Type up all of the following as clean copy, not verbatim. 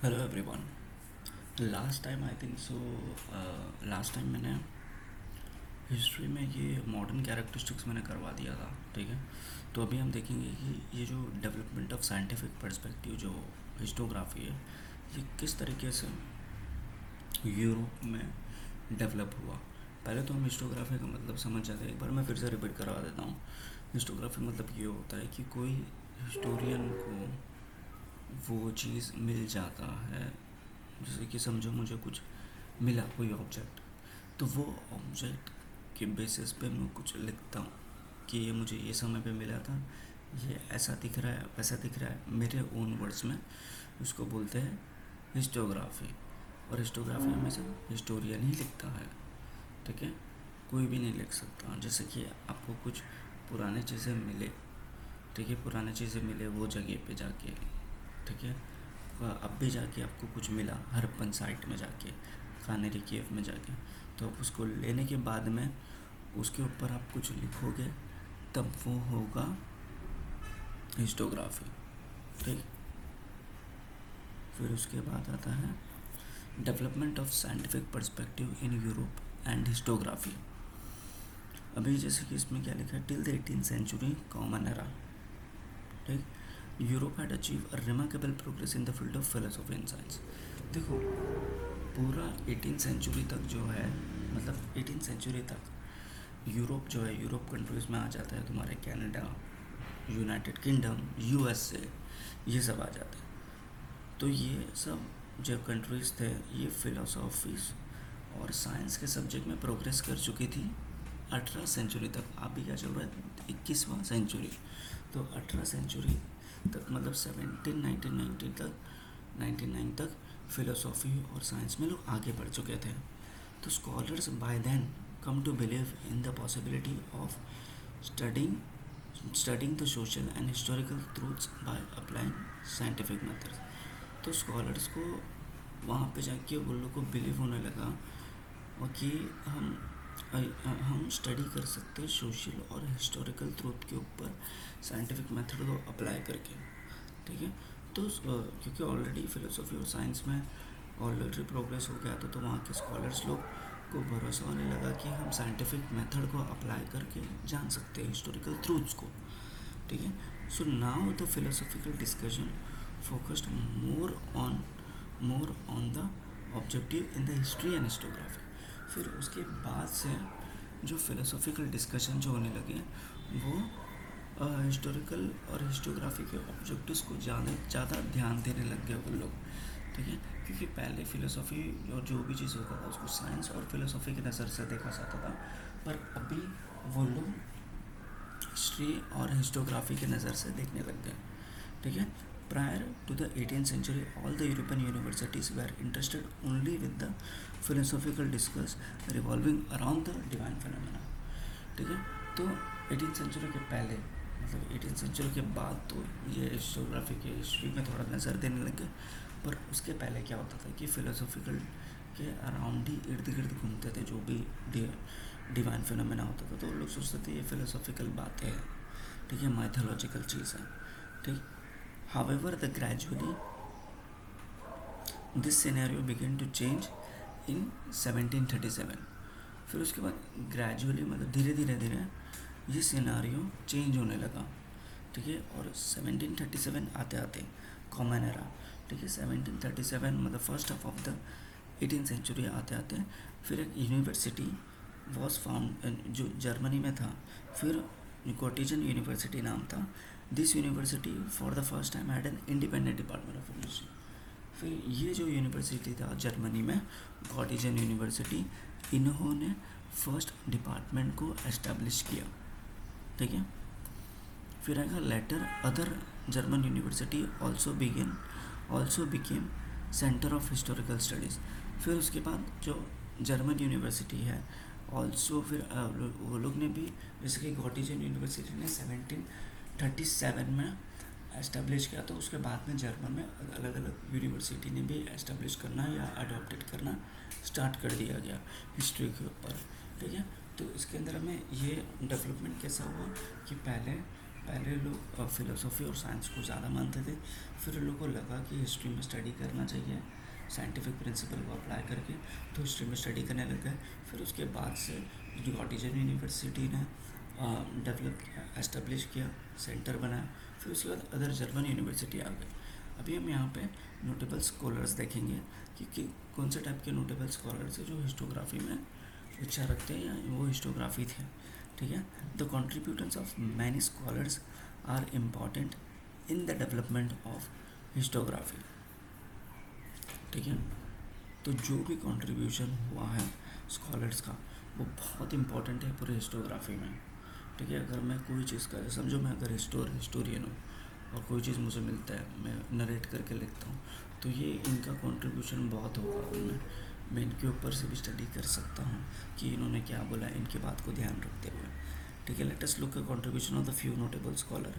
Hello everyone. Last time I think so last time मैंने history में ये modern characteristics मैंने करवा दिया था। ठीक है, तो अभी हम देखेंगे कि ये जो डेवलपमेंट ऑफ साइंटिफिक पर्सपेक्टिव जो हिस्टोग्राफी है, ये किस तरीके से यूरोप में डेवलप हुआ। पहले तो हम हिस्टोग्राफी का मतलब समझ जाते हैं, एक बार मैं फिर से रिपीट करवा देता हूँ। हिस्टोग्राफी मतलब ये होता है कि कोई हिस्टोरियन को वो चीज़ मिल जाता है, जैसे कि समझो मुझे कुछ मिला कोई ऑब्जेक्ट, तो वो ऑब्जेक्ट के बेसिस पे मैं कुछ लिखता हूँ कि ये मुझे ये समय पे मिला था, ये ऐसा दिख रहा है वैसा दिख रहा है, मेरे ओन वर्ड्स में। उसको बोलते हैं हिस्टोग्राफी। और हिस्टोग्राफी हमेशा हिस्टोरियन ही लिखता है। ठीक है, कोई भी नहीं लिख सकता। जैसे कि आपको कुछ पुराने चीज़ें मिले, ठीक है, पुराने चीज़ें मिले वो जगह पे जाके, ठीक है, अब भी जाके आपको कुछ मिला हरप्पन साइट में जाके, खानेरी केव में जाके, तो आप उसको लेने के बाद में उसके ऊपर आप कुछ लिखोगे, तब वो होगा हिस्टोग्राफी। ठीक, फिर उसके बाद आता है development of scientific perspective in Europe and historiography. अभी जैसे कि इसमें क्या लिखा है, till the 18th century common era. ठीक, Europe had achieve a remarkable progress in the field of philosophy and science. देखो, पूरा 18th सेंचुरी तक जो है, मतलब 18th सेंचुरी तक यूरोप जो है, यूरोप कंट्रीज़ में आ जाता है तुम्हारे कनाडा, यूनाइटेड किंगडम, यूएसए, ये सब आ जाते हैं। तो ये सब जो कंट्रीज़ थे, ये फिलोसॉफीज और साइंस के सब्जेक्ट में प्रोग्रेस कर चुकी थी 18th सेंचुरी तक। अभी क्या चल रहा है, 21वां सेंचुरी। तो 18th सेंचुरी तक मतलब 1919 तक, 99 तक फिलोसॉफी और साइंस में लोग आगे बढ़ चुके थे। तो scholars by then come to believe in the possibility of studying studying the social and historical truths by applying scientific methods। तो स्कॉलर्स को वहाँ पे जाके वो लोग को बिलीव होने लगा और कि हम स्टडी कर सकते हैं सोशल और हिस्टोरिकल ट्रूथ के ऊपर साइंटिफिक मेथड को अप्लाई करके। ठीक है, तो क्योंकि ऑलरेडी फिलोसॉफी और साइंस में ऑलरेडी प्रोग्रेस हो गया था, तो वहाँ के स्कॉलर्स लोग को भरोसा होने लगा कि हम साइंटिफिक मेथड को अप्लाई करके जान सकते हैं हिस्टोरिकल ट्रूथ्स को। ठीक है, so now the philosophical discussion focused more on the objective in the history and historiography. फिर उसके बाद से जो फिलोसॉफिकल डिस्कशन जो होने लगे, वो हिस्टोरिकल और हिस्टोग्राफी के ऑब्जेक्टिव्स को ज़्यादा ध्यान देने लग गए वो लोग। ठीक है, क्योंकि पहले फिलोसॉफी और जो भी चीज़ होता था उसको साइंस और फिलोसॉफी की नज़र से देखा जाता था, पर अभी वो लोग हिस्ट्री और हिस्टोग्राफी की नज़र से देखने लग गए। ठीक है, prior to the 18th century all the European universities were interested only with the philosophical discuss revolving around the divine phenomena. ठीक है, तो 18th सेंचुरी के पहले, मतलब 18th सेंचुरी के बाद तो ये हिस्टोग्राफी के हिस्ट्री में थोड़ा नज़र देने लगे, पर उसके पहले क्या होता था कि फ़िलोसॉफिकल के अराउंड ही इर्द गिर्द घूमते थे जो भी डिवाइन फिनोमेना होता था। तो लोग सोचते थे ये फ़िलोसॉफिकल बातें हैं, ठीक है, माइथोलॉजिकल चीज़ है। ठीक, however the gradually this scenario begin to change in 1737। फिर उसके बाद ग्रेजुअली मतलब धीरे धीरे ये सिनेरियो चेंज होने लगा। ठीक है, और 1737 आते आते कॉमन एरा, ठीक है, 1737 मतलब first half of the 18th century आते आते फिर एक यूनिवर्सिटी वॉज फाउंड जो जर्मनी में था। फिर गोटिजन यूनिवर्सिटी नाम था। This university for the first time had an independent department of history. फिर ये जो यूनिवर्सिटी था जर्मनी में, गॉटिजन यूनिवर्सिटी, इन्होंने फर्स्ट डिपार्टमेंट को एस्टेब्लिश किया। ठीक है, फिर आएगा later other German university also became centre of historical studies. फिर उसके बाद जो जर्मन यूनिवर्सिटी है ऑल्सो, फिर वो लोग ने भी, जैसे कि गॉटिजन यूनिवर्सिटी ने 1737 में एस्टेब्लिश किया, तो उसके बाद में जर्मन में अलग अलग यूनिवर्सिटी ने भी एस्टेब्लिश करना या अडॉप्टेड करना स्टार्ट कर दिया गया हिस्ट्री के ऊपर। ठीक है, तो इसके अंदर हमें ये डेवलपमेंट कैसा हुआ कि पहले पहले लोग फिलोसफी और साइंस को ज़्यादा मानते थे, फिर लोगों को लगा कि हिस्ट्री में स्टडी करना चाहिए साइंटिफिक प्रिंसिपल को अप्लाई करके, तो हिस्ट्री में स्टडी करने लग गए। फिर उसके बाद से गॉटिजन यूनिवर्सिटी ने डेवलप एस्टेब्लिश किया, सेंटर बनाया। फिर उसके बाद अदर जर्मन यूनिवर्सिटी आ गई। अभी हम यहाँ पे नोटेबल स्कॉलर्स देखेंगे कि कौन से टाइप के नोटेबल स्कॉलर्स हैं जो हिस्टोग्राफी में इच्छा रखते हैं या वो हिस्टोग्राफी थे। ठीक है, the contributions of many scholars are important in the development of histography. ठीक है, तो जो भी कंट्रीब्यूशन हुआ है स्कॉलर्स का वो बहुत इम्पॉर्टेंट है पूरे हिस्टोग्राफी में। ठीक है, अगर मैं कोई चीज़ का समझो, मैं अगर हिस्टोरियन हूँ और कोई चीज़ मुझे मिलता है, मैं नरेट करके लिखता हूँ, तो ये इनका कंट्रीब्यूशन बहुत होगा उनमें। मैं इनके ऊपर से भी स्टडी कर सकता हूँ कि इन्होंने क्या बोला, इनकी बात को ध्यान रखते हुए। ठीक है, let us look a contribution of the few notable scholar.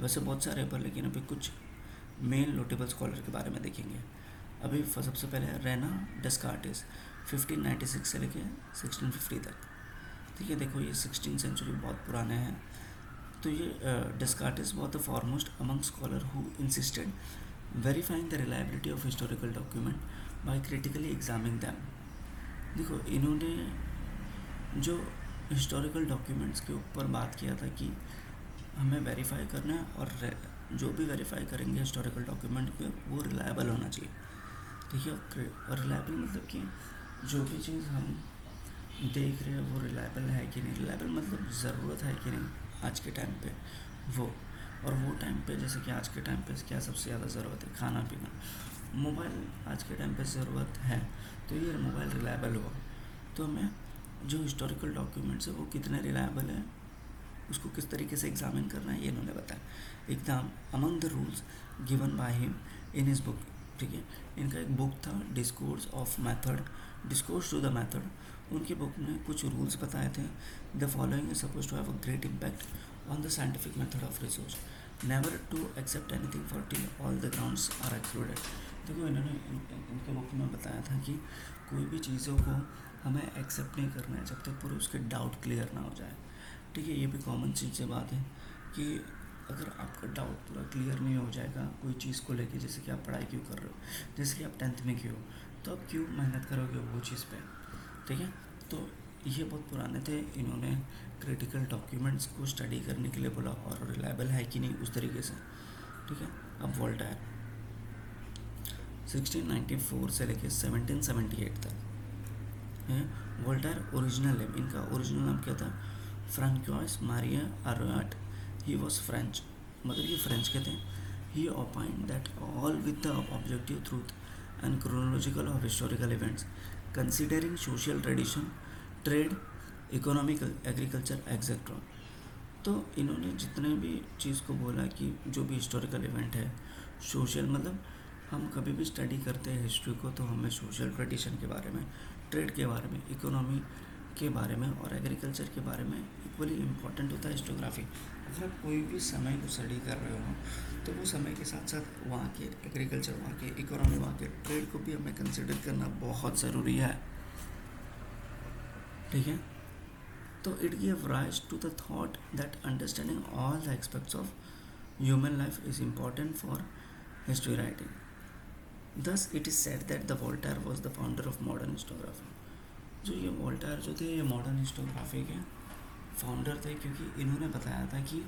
वैसे बहुत सारे पर, लेकिन अभी कुछ मेन नोटेबल स्कॉलर के बारे में देखेंगे। अभी सबसे पहले रेना डेस्कार्टिस 1596 से लेके 1650 तक। ठीक है, देखो ये 16th सेंचुरी बहुत पुराने हैं। तो ये Descartes was the foremost among scholar who insisted verifying the reliability of historical document by critically examining them. देखो इन्होंने जो हिस्टोरिकल डॉक्यूमेंट्स के ऊपर बात किया था कि हमें वेरीफाई करना है, और जो भी वेरीफाई करेंगे हिस्टोरिकल डॉक्यूमेंट पे वो रिलायबल होना चाहिए। ठीक है, और रिलायबल मतलब कि जो भी चीज़ हम देख रहे हैं वो रिलायबल है कि नहीं, रिलायबल मतलब ज़रूरत है कि नहीं आज के टाइम पे वो। और वो टाइम पे जैसे कि आज के टाइम पे क्या सबसे ज़्यादा ज़रूरत है, खाना पीना। मोबाइल आज के टाइम पे ज़रूरत है, तो ये मोबाइल रिलायबल हुआ। तो हमें जो हिस्टोरिकल डॉक्यूमेंट्स है वो कितने रिलायबल है, उसको किस तरीके से एग्जामिन करना है, ये इन्होंने बताया। Exam among the rules given by him in his book. ठीक है, इनका एक बुक था discourse of method, discourse to the method. उनकी बुक में कुछ रूल्स बताए थे। The following is suppose to have a great impact on the scientific method of research. Never to accept anything for till all the grounds are excluded. देखो इन्होंने इनके book में बताया था कि कोई भी चीज़ों को हमें एक्सेप्ट नहीं करना है जब तक पूरे उसके डाउट क्लियर ना हो जाए। ठीक है, ये भी कॉमन चीज़ से बात है कि अगर आपका डाउट पूरा क्लियर नहीं हो जाएगा कोई चीज़ को लेके, जैसे कि आप पढ़ाई क्यों कर रहे हो, जैसे कि आप 10th में क्यों, तो आप क्यों मेहनत करोगे वो चीज़ पे। ठीक है, तो ये बहुत पुराने थे। इन्होंने क्रिटिकल डॉक्यूमेंट्स को स्टडी करने के लिए बोला और रिलायबल है कि नहीं उस तरीके से। ठीक है, अब वोल्टायर 1694 से लेके 1778 तक है। वोल्टायर ओरिजिनल नेम, इनका ओरिजिनल नाम क्या था, Francois Maria Arouet. He was French, मतलब ये फ्रेंच के थे। He opined that all with the objective truth and chronological of historical events considering social tradition, trade, economical, agriculture etcetera. तो इन्होंने जितने भी चीज़ को बोला कि जो भी हिस्टोरिकल इवेंट है, सोशल मतलब हम कभी भी स्टडी करते हैं हिस्ट्री को तो हमें सोशल ट्रेडिशन के बारे में, ट्रेड के बारे में, इकोनॉमी के बारे में और एग्रीकल्चर के बारे में इक्वली इम्पॉर्टेंट होता है हिस्टोग्राफी। अगर आप कोई भी समय को स्टडी कर रहे हो तो वो समय के साथ साथ वहाँ के एग्रीकल्चर, वहाँ के इकोनॉमी, वहाँ के ट्रेड को भी हमें कंसिडर करना बहुत ज़रूरी है। ठीक है, तो it give rise to the thought that understanding all the aspects of human life is important for history writing. Thus it is said that the Voltaire was the founder of modern historiography। जो ये Voltaire जो थे ये modern historiography के founder थे, क्योंकि इन्होंने बताया था कि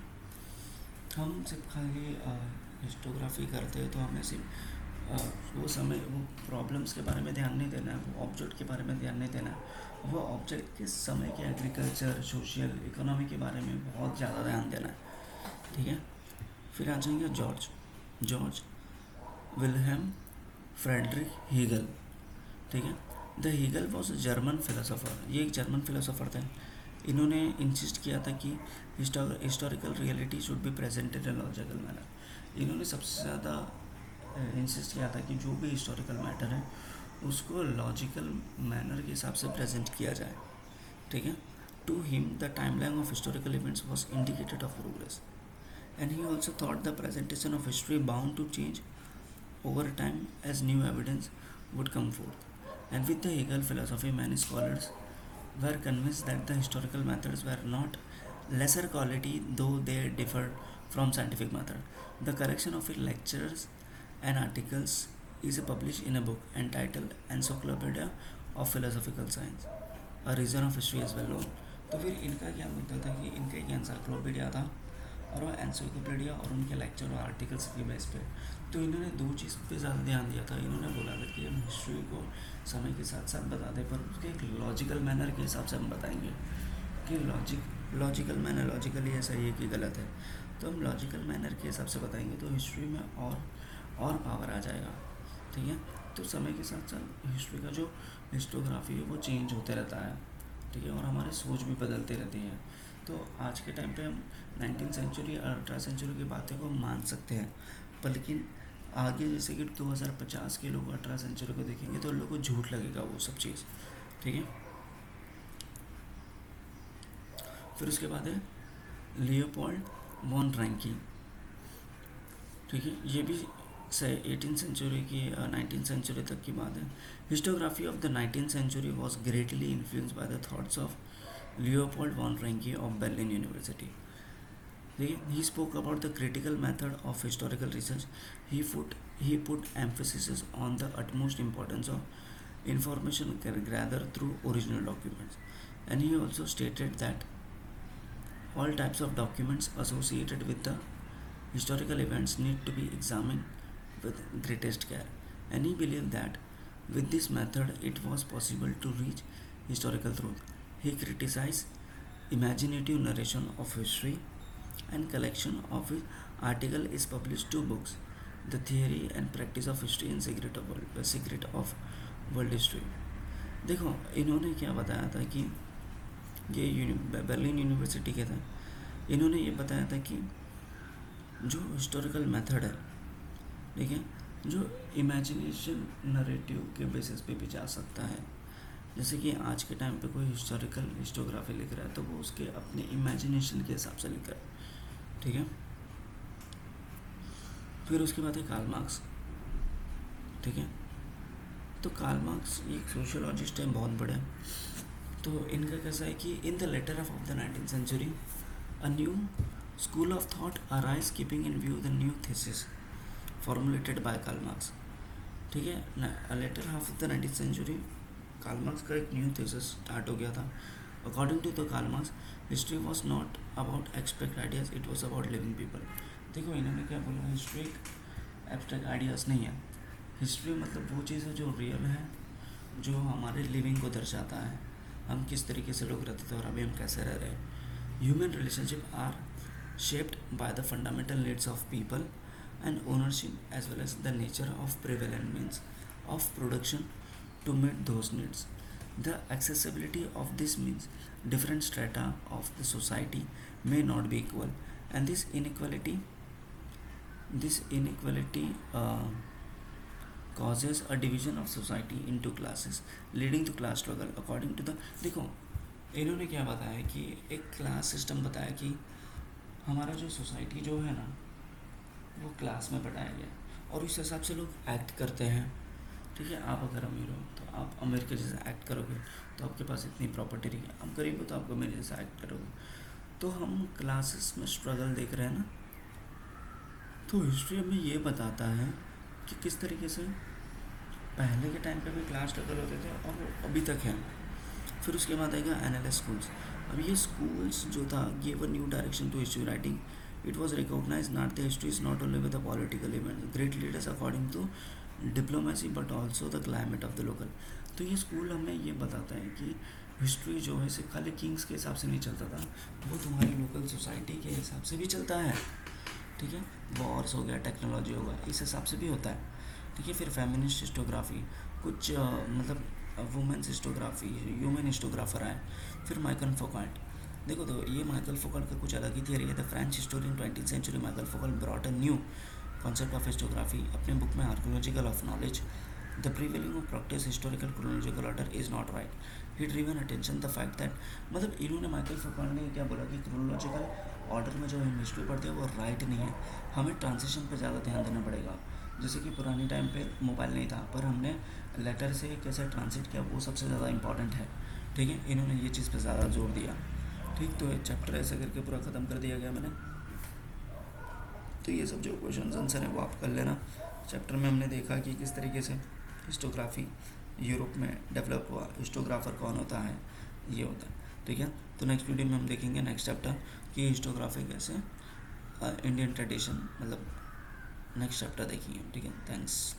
हम सिर्फ खाली हिस्टोग्राफी करते हैं तो हमें सिर्फ वो समय, वो प्रॉब्लम्स के बारे में ध्यान नहीं देना है, वो ऑब्जेक्ट के बारे में ध्यान नहीं देना है, वो ऑब्जेक्ट के समय के एग्रीकल्चर, सोशल, इकोनॉमी के बारे में बहुत ज़्यादा ध्यान देना है। ठीक है, फिर आ जाएंगे जॉर्ज विल्हेम फ्रेडरिक हीगल। ठीक है, the Hegel was a German philosopher. ये एक जर्मन फिलोसोफर थे। इन्होंने इंसिस्ट किया था कि historical reality should be presented in logical manner. इन्होंने सबसे ज़्यादा इंसिस्ट किया था कि जो भी हिस्टोरिकल मैटर है उसको लॉजिकल मैनर के हिसाब से प्रेजेंट किया जाए। ठीक है, to him the timeline of historical events was indicated of progress and he also thought the presentation of history bound to change over time as new evidence would come forth. And with the Hegel philosophy, many scholars were convinced that the historical methods were not lesser quality, though they differed from scientific method. The correction of lectures and articles is published in a book entitled Encyclopedia of Philosophical Science. A reason of history is well known. तो फिर इनका क्या होता था कि इनका एक encyclopedia था और वो एनसाइक्लोपीडिया और उनके लेक्चर और आर्टिकल्स के बेस पे तो इन्होंने दो चीज़ पे ज़्यादा ध्यान दिया था. इन्होंने बोला था कि हम हिस्ट्री को समय के साथ साथ बताते पर उसके एक लॉजिकल मैनर के हिसाब से हम बताएंगे कि लॉजिकल मैनर लॉजिकली है सही है कि गलत है. तो हम लॉजिकल मैनर के हिसाब से बताएंगे तो हिस्ट्री में और पावर आ जाएगा. ठीक है. तो समय के साथ साथ हिस्ट्री का जो हिस्टोग्राफी है वो चेंज होते रहता है. ठीक है. और हमारी सोच भी बदलती रहती है. तो आज के टाइम पे हम 19वीं सेंचुरी और 18वीं सेंचुरी की बातें को मान सकते हैं पर लेकिन आगे जैसे कि 2050 के लोग 18वीं सेंचुरी को देखेंगे तो उन लोगों को झूठ लगेगा वो सब चीज़. ठीक है. फिर उसके बाद है लियोपोल्ड वॉन रैंकी. ठीक है. ये भी 18वीं सेंचुरी की 19वीं सेंचुरी तक की बात है. हिस्टोग्राफी ऑफ द 19वीं century was greatly influenced by the thoughts of Leopold von Ranke of Berlin university. He spoke about the critical method of historical research. He put emphasis on the utmost importance of information gathered through original documents, and he also stated that all types of documents associated with the historical events need to be examined with greatest care. And he believed that with this method it was possible to reach historical truth. He criticized imaginative narration of history and collection of his article is published 2 books, The Theory and Practice of History and Secret of World History. देखो इन्होंने क्या बताया था कि ये Berlin university के थे. इन्होंने ये बताया था कि जो हिस्टोरिकल मेथड है ठीक है जो इमेजिनेशन नरेटिव के बेसिस पे भी जा सकता है. जैसे कि आज के टाइम पे कोई हिस्टोग्राफी लिख रहा है तो वो उसके अपने इमेजिनेशन के हिसाब से लिख रहा है. ठीक है. फिर उसके बाद है कार्ल मार्क्स. ठीक है. तो कार्ल मार्क्स एक सोशियोलॉजिस्ट है बहुत बड़े. तो इनका कैसा है कि in the latter of the 19वीं century a new school of thought arise keeping in view the new thesis formulated by Karl Marx. ठीक है. लेटर ऑफ द 19वीं सेंचुरी कार्ल मार्क्स का एक न्यू थीसिस स्टार्ट हो गया था. According to the Karl Marx history was not about abstract ideas it was about living people. देखो इन्होंने क्या बोला हिस्ट्री एब्स्ट्रैक्ट आइडियाज़ नहीं है. हिस्ट्री मतलब वो चीज़ है जो रियल है जो हमारे लिविंग को दर्शाता है. हम किस तरीके से लोग रहते थे और अभी हम कैसे रह रहे हैं. Human relationship are shaped by the fundamental needs of people and ownership as well as the nature of prevalent means of production to meet those needs. The accessibility of this means different strata of the society may not be equal, and this inequality causes a division of society into classes, leading to class struggle. According to the देखो इन्होंने क्या बताया कि एक class system बताया कि हमारा जो सोसाइटी जो है ना वो क्लास में बढ़ाया गया और उस हिसाब से लोग एक्ट करते हैं. ठीक है. आप अगर अमीर हो तो आप अमीर के जैसा एक्ट करोगे तो आपके पास इतनी प्रॉपर्टी रहेगी. आप गरीब हो तो आपको मेरे जैसा एक्ट करोगे. तो हम क्लासेस में स्ट्रगल देख रहे हैं ना. तो हिस्ट्री हमें ये बताता है कि किस तरीके से पहले के टाइम पे भी क्लास स्ट्रगल होते थे और वो अभी तक है. फिर उसके बाद आएगा एनएलएस स्कूल्स. अब ये स्कूल्स जो था give a new direction to history writing. It was recognise not the history is not only with the political events great leaders according to diplomacy but also the climate of the local. तो ये school हमें ये बताता है कि history जो है सिर्फ खाली किंग्स के हिसाब से नहीं चलता था वो तुम्हारी लोकल सोसाइटी के हिसाब से भी चलता है. ठीक है. वॉर्स हो गया टेक्नोलॉजी होगा इस हिसाब से भी होता है. ठीक है. फिर फेमिनिस्ट हिस्टोग्राफी कुछ मतलब वुमेन्स हिस्टोग्राफी ह्यूमन हिस्टोग्राफर आए. फिर माइकल फोकाल्ट. देखो तो ये माइकल फोकाल्ट का कुछ अलग ही थियरी है. द फ्रेंच हिस्टोरियन 20वीं century Michael Foucault brought a new concept of historiography अपने बुक में archaeological of knowledge the prevailing of practice historical chronological order is not right. He driven attention the fact that मतलब इन्होंने Michael फोकाल्ट ने क्या बोला कि chronological order में जो हम हिस्ट्री पढ़ते हैं वो राइट नहीं है. हमें ट्रांजिशन पे ज़्यादा ध्यान देना पड़ेगा. जैसे कि पुराने टाइम पे मोबाइल नहीं था पर हमने लेटर से कैसे ट्रांसलेट किया वो सबसे ज़्यादा इंपॉर्टेंट है. ठीक है. इन्होंने ये चीज़ पे ज़्यादा जोर दिया. ठीक. तो चैप्टर ऐसे करके पूरा ख़त्म कर दिया गया मैंने. तो ये सब जो क्वेश्चन आंसर है वो आप कर लेना। चैप्टर में हमने देखा कि किस तरीके से हिस्टोग्राफी यूरोप में डेवलप हुआ, हिस्टोग्राफर कौन होता है, ये होता है, ठीक है। तो नेक्स्ट वीडियो में हम देखेंगे नेक्स्ट चैप्टर कि हिस्टोग्राफी कैसे इंडियन ट्रेडिशन, मतलब नेक्स्ट चैप्टर देखेंगे, ठीक है। थैंक्स।